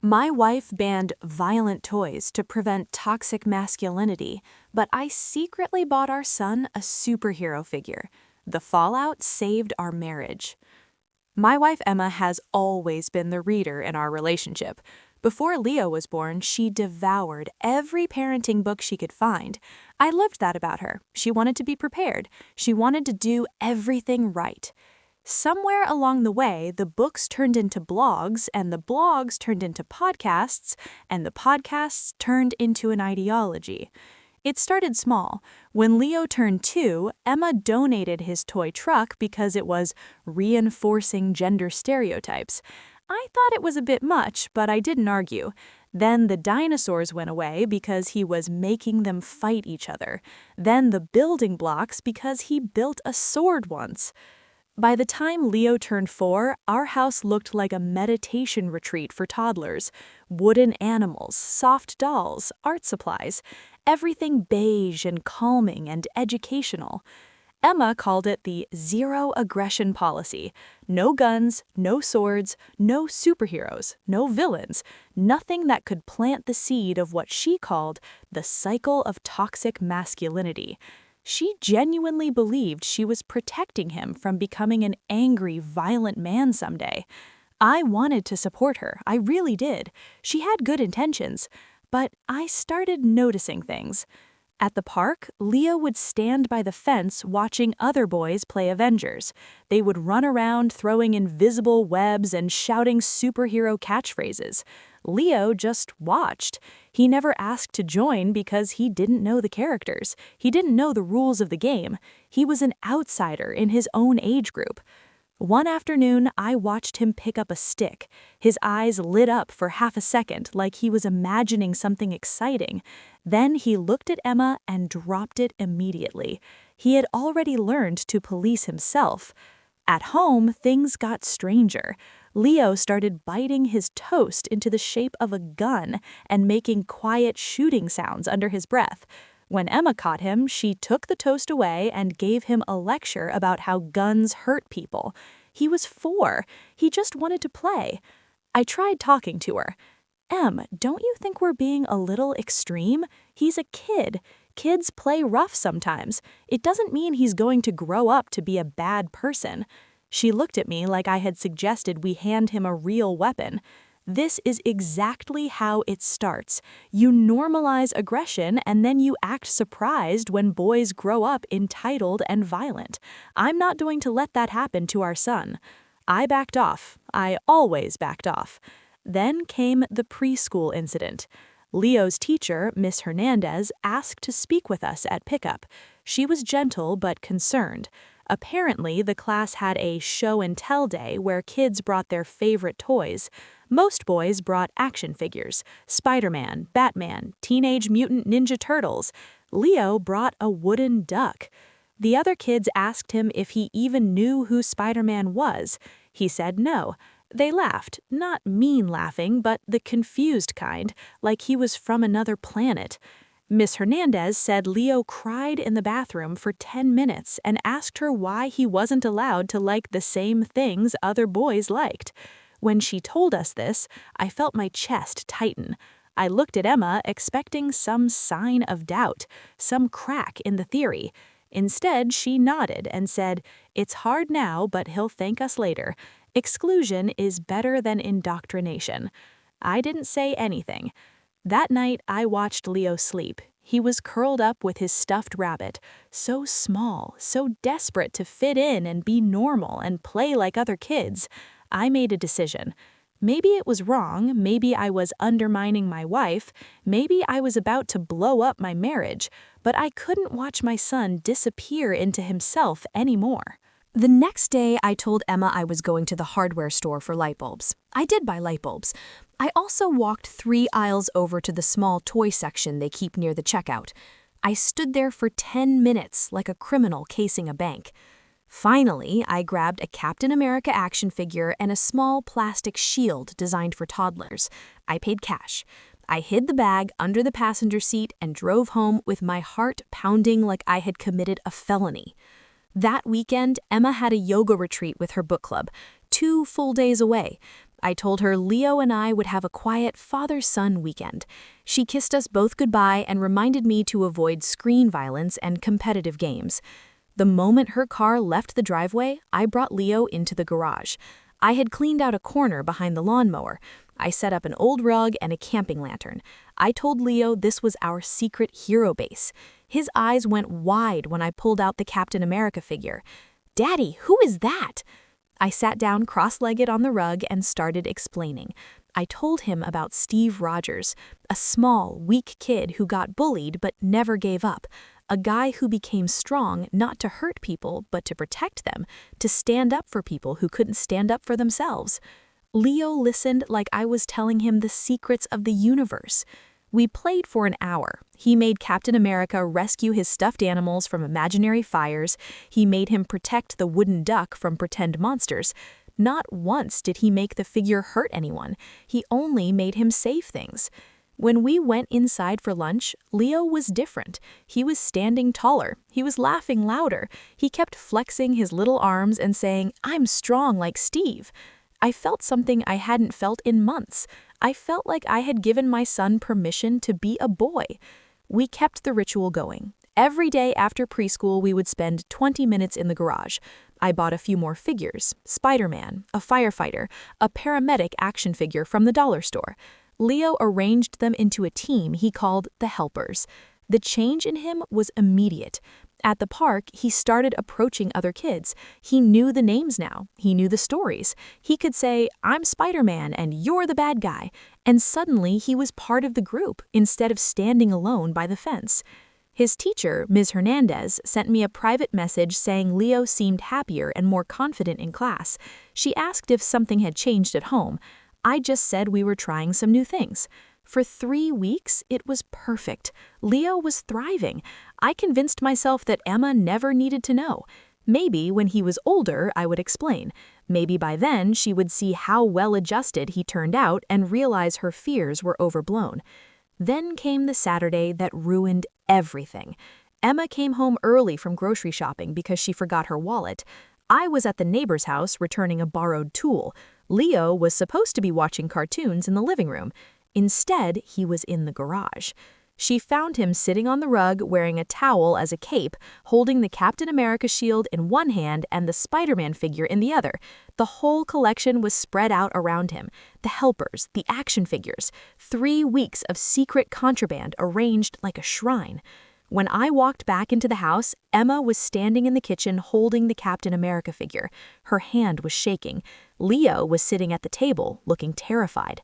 My wife banned violent toys to prevent toxic masculinity, but I secretly bought our son a superhero figure. The fallout saved our marriage. My wife Emma has always been the reader in our relationship. Before Leo was born, she devoured every parenting book she could find. I loved that about her. She wanted to be prepared. She wanted to do everything right. Somewhere along the way, the books turned into blogs, and the blogs turned into podcasts, and the podcasts turned into an ideology. It started small. When Leo turned 2, Emma donated his toy truck because it was reinforcing gender stereotypes. I thought it was a bit much, but I didn't argue. Then the dinosaurs went away because he was making them fight each other. Then the building blocks because he built a sword once. By the time Leo turned 4, our house looked like a meditation retreat for toddlers. Wooden animals, soft dolls, art supplies, everything beige and calming and educational. Emma called it the zero aggression policy. No guns, no swords, no superheroes, no villains, nothing that could plant the seed of what she called the cycle of toxic masculinity. She genuinely believed she was protecting him from becoming an angry, violent man someday. I wanted to support her, I really did. She had good intentions, but I started noticing things. At the park, Leo would stand by the fence watching other boys play Avengers. They would run around throwing invisible webs and shouting superhero catchphrases. Leo just watched. He never asked to join because he didn't know the characters. He didn't know the rules of the game. He was an outsider in his own age group. One afternoon, I watched him pick up a stick. His eyes lit up for half a second like he was imagining something exciting. Then he looked at Emma and dropped it immediately. He had already learned to police himself. At home, things got stranger. Leo started biting his toast into the shape of a gun and making quiet shooting sounds under his breath. When Emma caught him, she took the toast away and gave him a lecture about how guns hurt people. He was 4. He just wanted to play. I tried talking to her. Em, don't you think we're being a little extreme? He's a kid. Kids play rough sometimes. It doesn't mean he's going to grow up to be a bad person. She looked at me like I had suggested we hand him a real weapon. This is exactly how it starts. You normalize aggression and then you act surprised when boys grow up entitled and violent. I'm not going to let that happen to our son. I backed off. I always backed off. Then came the preschool incident. Leo's teacher, Miss Hernandez, asked to speak with us at pickup. She was gentle but concerned. Apparently, the class had a show and tell day where kids brought their favorite toys. Most boys brought action figures, Spider-Man, Batman, Teenage Mutant Ninja Turtles. Leo brought a wooden duck. The other kids asked him if he even knew who Spider-Man was. He said no. They laughed, not mean laughing, but the confused kind, like he was from another planet. Miss Hernandez said Leo cried in the bathroom for 10 minutes and asked her why he wasn't allowed to like the same things other boys liked. When she told us this, I felt my chest tighten. I looked at Emma expecting some sign of doubt, some crack in the theory. Instead, she nodded and said, "It's hard now, but he'll thank us later. Exclusion is better than indoctrination." I didn't say anything. That night, I watched Leo sleep. He was curled up with his stuffed rabbit, so small, so desperate to fit in and be normal and play like other kids. I made a decision. Maybe it was wrong, maybe I was undermining my wife, maybe I was about to blow up my marriage, but I couldn't watch my son disappear into himself anymore. The next day, I told Emma I was going to the hardware store for light bulbs. I did buy light bulbs. I also walked 3 aisles over to the small toy section they keep near the checkout. I stood there for 10 minutes like a criminal casing a bank. Finally, I grabbed a Captain America action figure and a small plastic shield designed for toddlers. I paid cash. I hid the bag under the passenger seat and drove home with my heart pounding like I had committed a felony. That weekend, Emma had a yoga retreat with her book club, 2 full days away. I told her Leo and I would have a quiet father-son weekend. She kissed us both goodbye and reminded me to avoid screen violence and competitive games. The moment her car left the driveway, I brought Leo into the garage. I had cleaned out a corner behind the lawnmower. I set up an old rug and a camping lantern. I told Leo this was our secret hero base. His eyes went wide when I pulled out the Captain America figure. "Daddy, who is that?" I sat down cross-legged on the rug and started explaining. I told him about Steve Rogers, a small, weak kid who got bullied but never gave up, a guy who became strong not to hurt people but to protect them, to stand up for people who couldn't stand up for themselves. Leo listened like I was telling him the secrets of the universe. We played for an hour. He made Captain America rescue his stuffed animals from imaginary fires. He made him protect the wooden duck from pretend monsters. Not once did he make the figure hurt anyone. He only made him save things. When we went inside for lunch, Leo was different. He was standing taller. He was laughing louder. He kept flexing his little arms and saying, "I'm strong like Steve." I felt something I hadn't felt in months. I felt like I had given my son permission to be a boy. We kept the ritual going. Every day after preschool, we would spend 20 minutes in the garage. I bought a few more figures: Spider-Man, a firefighter, a paramedic action figure from the dollar store. Leo arranged them into a team he called the Helpers. The change in him was immediate. At the park, he started approaching other kids. He knew the names now. He knew the stories. He could say, "I'm Spider-Man and you're the bad guy." And suddenly he was part of the group instead of standing alone by the fence. His teacher, Ms. Hernandez, sent me a private message saying Leo seemed happier and more confident in class. She asked if something had changed at home. I just said we were trying some new things. For 3 weeks, it was perfect. Leo was thriving. I convinced myself that Emma never needed to know. Maybe when he was older, I would explain. Maybe by then, she would see how well-adjusted he turned out and realize her fears were overblown. Then came the Saturday that ruined everything. Emma came home early from grocery shopping because she forgot her wallet. I was at the neighbor's house returning a borrowed tool. Leo was supposed to be watching cartoons in the living room. Instead, he was in the garage. She found him sitting on the rug wearing a towel as a cape, holding the Captain America shield in one hand and the Spider-Man figure in the other. The whole collection was spread out around him. The helpers, the action figures, 3 weeks of secret contraband arranged like a shrine. When I walked back into the house, Emma was standing in the kitchen holding the Captain America figure. Her hand was shaking. Leo was sitting at the table, looking terrified.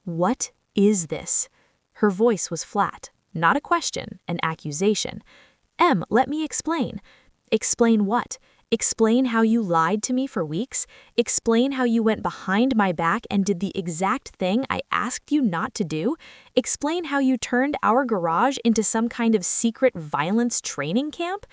"What is this?" Her voice was flat, not a question, an accusation. "Em, let me explain." "Explain what? Explain how you lied to me for weeks? Explain how you went behind my back and did the exact thing I asked you not to do? Explain how you turned our garage into some kind of secret violence training camp?"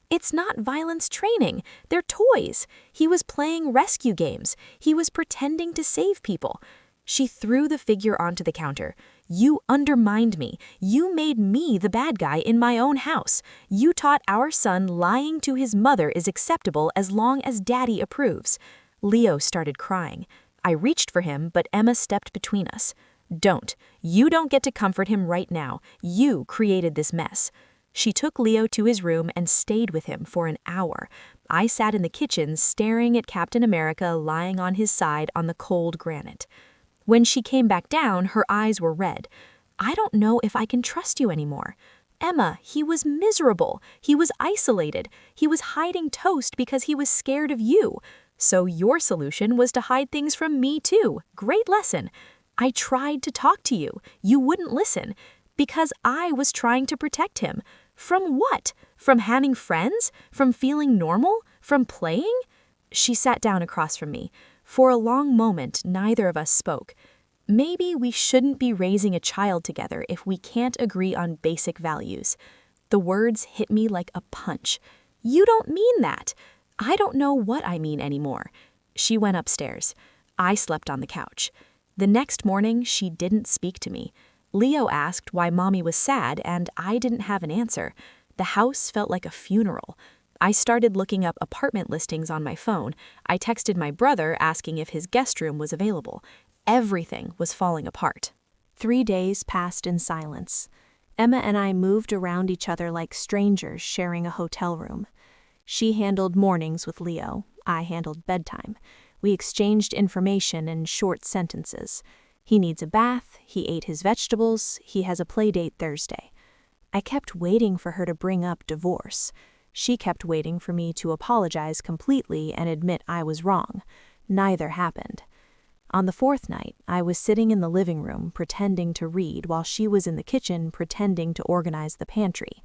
"It's not violence training. They're toys. He was playing rescue games. He was pretending to save people." She threw the figure onto the counter. "You undermined me. You made me the bad guy in my own house. You taught our son lying to his mother is acceptable as long as Daddy approves." Leo started crying. I reached for him, but Emma stepped between us. "Don't. You don't get to comfort him right now. You created this mess." She took Leo to his room and stayed with him for an hour. I sat in the kitchen staring at Captain America lying on his side on the cold granite. When she came back down, her eyes were red. "I don't know if I can trust you anymore." "Emma, he was miserable. He was isolated. He was hiding toast because he was scared of you. So your solution was to hide things from me too. Great lesson." "I tried to talk to you. You wouldn't listen. Because I was trying to protect him. From what? From having friends? From feeling normal? From playing?" She sat down across from me. For a long moment, neither of us spoke. Maybe we shouldn't be raising a child together if we can't agree on basic values. The words hit me like a punch. "You don't mean that." "I don't know what I mean anymore." She went upstairs. I slept on the couch. The next morning, she didn't speak to me. Leo asked why Mommy was sad, and I didn't have an answer. The house felt like a funeral. I started looking up apartment listings on my phone. I texted my brother asking if his guest room was available. Everything was falling apart. 3 days passed in silence. Emma and I moved around each other like strangers sharing a hotel room. She handled mornings with Leo. I handled bedtime. We exchanged information in short sentences. He needs a bath, he ate his vegetables, he has a play date Thursday. I kept waiting for her to bring up divorce. She kept waiting for me to apologize completely and admit I was wrong. Neither happened. On the 4th night, I was sitting in the living room pretending to read while she was in the kitchen pretending to organize the pantry.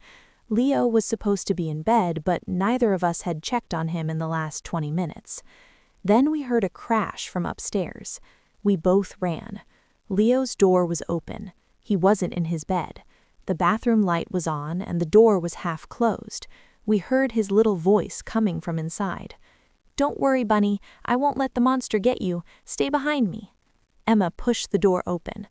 Leo was supposed to be in bed, but neither of us had checked on him in the last 20 minutes. Then we heard a crash from upstairs. We both ran. Leo's door was open. He wasn't in his bed. The bathroom light was on and the door was half closed. We heard his little voice coming from inside. "Don't worry, Bunny. I won't let the monster get you. Stay behind me." Emma pushed the door open.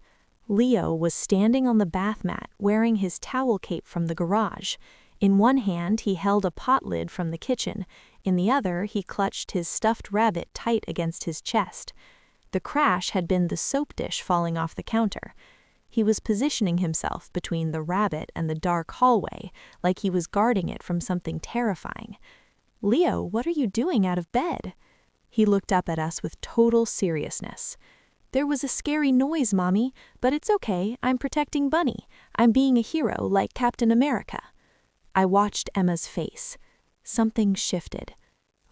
Leo was standing on the bath mat wearing his towel cape from the garage. In one hand, he held a pot lid from the kitchen. In the other, he clutched his stuffed rabbit tight against his chest. The crash had been the soap dish falling off the counter. He was positioning himself between the rabbit and the dark hallway, like he was guarding it from something terrifying. "Leo, what are you doing out of bed?" He looked up at us with total seriousness. "There was a scary noise, Mommy, but it's okay. I'm protecting Bunny. I'm being a hero like Captain America." I watched Emma's face. Something shifted.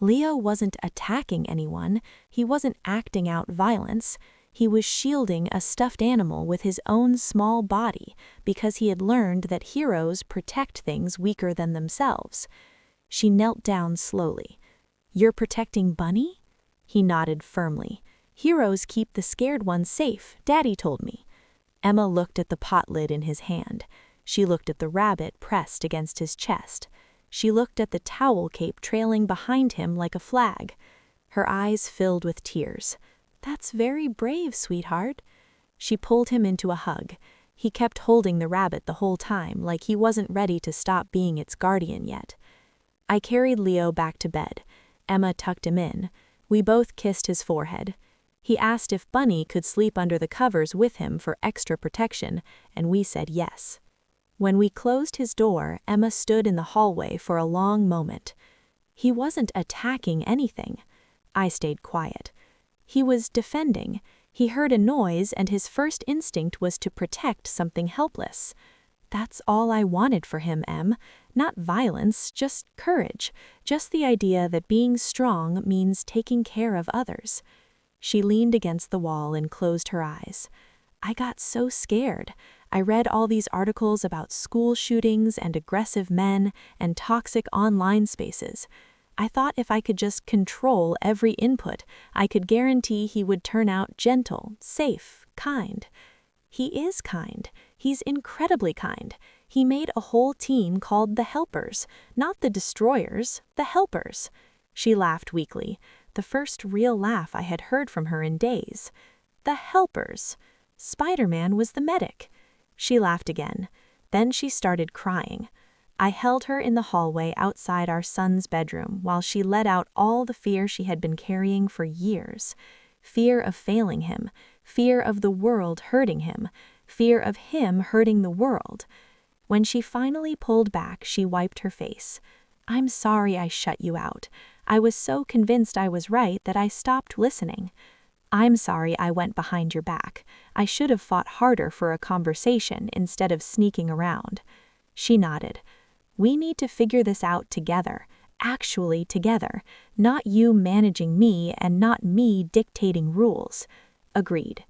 Leo wasn't attacking anyone. He wasn't acting out violence. He was shielding a stuffed animal with his own small body because he had learned that heroes protect things weaker than themselves. She knelt down slowly. "You're protecting Bunny?" He nodded firmly. "Heroes keep the scared ones safe, Daddy told me." Emma looked at the pot lid in his hand. She looked at the rabbit pressed against his chest. She looked at the towel cape trailing behind him like a flag. Her eyes filled with tears. "That's very brave, sweetheart." She pulled him into a hug. He kept holding the rabbit the whole time, like he wasn't ready to stop being its guardian yet. I carried Leo back to bed. Emma tucked him in. We both kissed his forehead. He asked if Bunny could sleep under the covers with him for extra protection, and we said yes. When we closed his door, Emma stood in the hallway for a long moment. He wasn't attacking anything. I stayed quiet. He was defending. He heard a noise and his first instinct was to protect something helpless. That's all I wanted for him, Em. Not violence, just courage. Just the idea that being strong means taking care of others. She leaned against the wall and closed her eyes. I got so scared. I read all these articles about school shootings and aggressive men and toxic online spaces. I thought if I could just control every input, I could guarantee he would turn out gentle, safe, kind. He is kind. He's incredibly kind. He made a whole team called the Helpers, not the Destroyers, the Helpers. She laughed weakly, the first real laugh I had heard from her in days. The Helpers. Spider-Man was the medic. She laughed again. Then she started crying. I held her in the hallway outside our son's bedroom while she let out all the fear she had been carrying for years. Fear of failing him, fear of the world hurting him, fear of him hurting the world. When she finally pulled back, she wiped her face. "I'm sorry I shut you out. I was so convinced I was right that I stopped listening. I'm sorry I went behind your back. I should have fought harder for a conversation instead of sneaking around." She nodded. "We need to figure this out together, actually together, not you managing me and not me dictating rules." Agreed.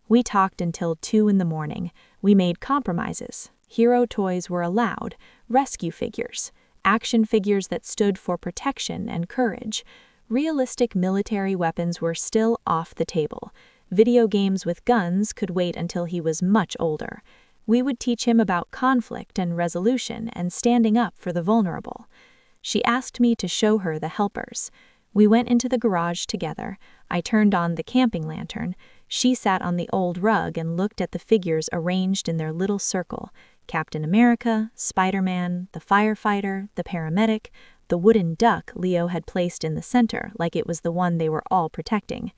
We talked until 2 in the morning. We made compromises. Hero toys were allowed, rescue figures, action figures that stood for protection and courage. Realistic military weapons were still off the table. Video games with guns could wait until he was much older. We would teach him about conflict and resolution and standing up for the vulnerable. She asked me to show her the Helpers. We went into the garage together. I turned on the camping lantern. She sat on the old rug and looked at the figures arranged in their little circle. Captain America, Spider-Man, the firefighter, the paramedic, the wooden duck Leo had placed in the center like it was the one they were all protecting.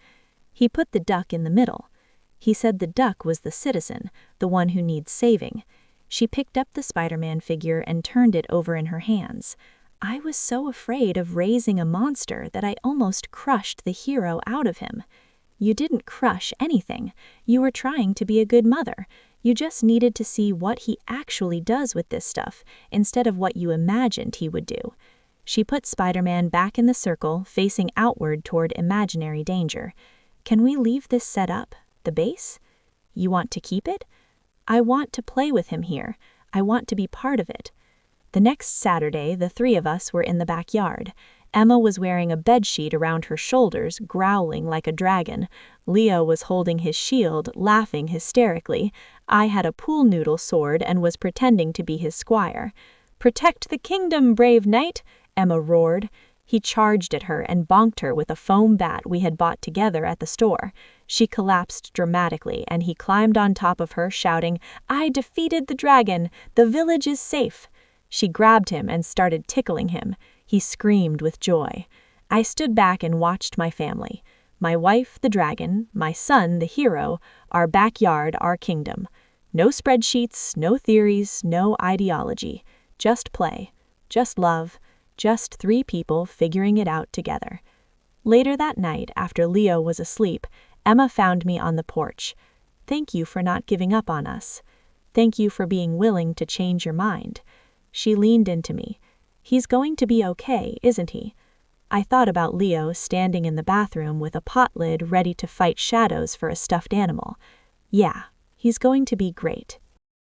He put the duck in the middle. He said the duck was the citizen, the one who needs saving. She picked up the Spider-Man figure and turned it over in her hands. I was so afraid of raising a monster that I almost crushed the hero out of him. You didn't crush anything. You were trying to be a good mother. You just needed to see what he actually does with this stuff, instead of what you imagined he would do. She put Spider-Man back in the circle, facing outward toward imaginary danger. Can we leave this set up, the base? You want to keep it? I want to play with him here. I want to be part of it. The next Saturday, the three of us were in the backyard. Emma was wearing a bedsheet around her shoulders, growling like a dragon. Leo was holding his shield, laughing hysterically. I had a pool noodle sword and was pretending to be his squire. "Protect the kingdom, brave knight!" Emma roared. He charged at her and bonked her with a foam bat we had bought together at the store. She collapsed dramatically, and he climbed on top of her, shouting, "I defeated the dragon! The village is safe!" She grabbed him and started tickling him. He screamed with joy. I stood back and watched my family. My wife, the dragon, my son, the hero, our backyard, our kingdom. No spreadsheets, no theories, no ideology. Just play, just love, just three people figuring it out together. Later that night, after Leo was asleep, Emma found me on the porch. "Thank you for not giving up on us. Thank you for being willing to change your mind." She leaned into me. "He's going to be okay, isn't he?" I thought about Leo standing in the bathroom with a pot lid ready to fight shadows for a stuffed animal. Yeah, he's going to be great.